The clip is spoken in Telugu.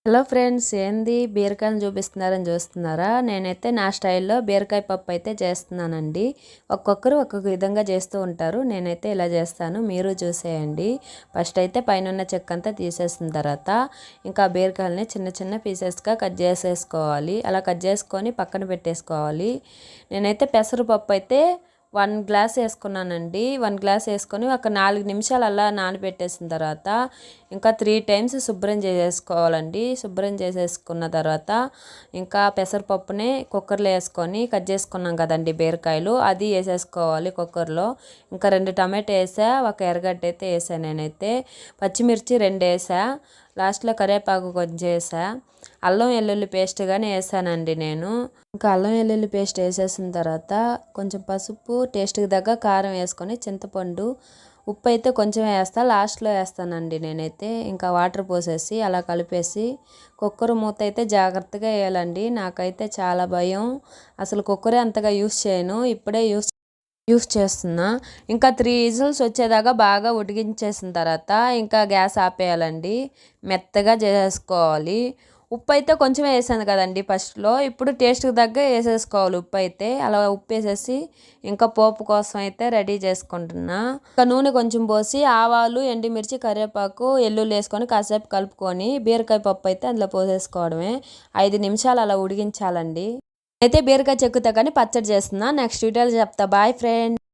హలో ఫ్రెండ్స్, ఏంది బీరకాయలు చూపిస్తున్నారని చూస్తున్నారా? నేనైతే నా స్టైల్లో బీరకాయ పప్పు అయితే చేస్తున్నానండి. ఒక్కొక్కరు ఒక్కొక్క విధంగా చేస్తూ ఉంటారు. నేనైతే ఇలా చేస్తాను, మీరు చూసేయండి. ఫస్ట్ అయితే పైన ఉన్న చెక్క అంతా తీసేసిన తర్వాత ఇంకా బీరకాయలని చిన్న చిన్న పీసెస్గా కట్ చేసేసుకోవాలి. అలా కట్ చేసుకొని పక్కన పెట్టేసుకోవాలి. నేనైతే పెసరపప్పు అయితే 1 గ్లాస్ వేసుకున్నానండి. 1 గ్లాస్ వేసుకొని ఒక 4 నిమిషాలు అలా నానబెట్టేసిన తర్వాత ఇంకా 3 టైమ్స్ శుభ్రం చేసేసుకోవాలండి. శుభ్రం చేసేసుకున్న తర్వాత ఇంకా పెసరపప్పుని కుక్కర్లో వేసుకొని కట్ చేసుకున్నాం కదండి బీరకాయలు, అది వేసేసుకోవాలి కుక్కర్లో. ఇంకా 2 టమాటా వేసా, ఒక ఎర్రగడ్డ అయితే వేసా. నేనైతే పచ్చిమిర్చి 2 వేసా. లాస్ట్లో కరివేపాకు కొంచెం వేసా. అల్లం వెల్లుల్లి పేస్ట్ కానీ వేసానండి నేను. ఇంకా అల్లం వెల్లుల్లి పేస్ట్ వేసేసిన తర్వాత కొంచెం పసుపు, టేస్ట్కి తగ్గ కారం వేసుకొని చింతపండు, ఉప్పు అయితే కొంచెం వేస్తా, లాస్ట్లో వేస్తానండి నేనైతే. ఇంకా వాటర్ పోసేసి అలా కలిపేసి కుక్కర్ మూత అయితే జాగ్రత్తగా వేయాలండి. నాకైతే చాలా భయం, అసలు కుక్కరే అంతగా యూస్ చేయను, ఇప్పుడే యూస్ చేస్తున్నా. ఇంకా 3 విజిల్స్ వచ్చేదాకా బాగా ఉడికించేసిన తర్వాత ఇంకా గ్యాస్ ఆపేయాలండి. మెత్తగా చేసేసుకోవాలి. ఉప్పు అయితే కొంచెం వేసాను కదండి ఫస్ట్లో, ఇప్పుడు టేస్ట్కి తగ్గ వేసేసుకోవాలి ఉప్పు అయితే. అలా ఉప్పు వేసేసి ఇంకా పోపు కోసం అయితే రెడీ చేసుకుంటున్నా. ఇంకా నూనె కొంచెం పోసి ఆవాలు, ఎండుమిర్చి, కరివేపాకు, ఎల్లుల్లి వేసుకొని కాసేపు కలుపుకొని బీరకాయ పప్పు అయితే అందులో పోసేసుకోవడమే. 5 నిమిషాలు అలా ఉడికించాలండి. అయితే బీరకాయ చెక్కుతా కానీ పచ్చడి చేస్తున్నా. నెక్స్ట్ వీడియోలో చెప్తా. Boy friend.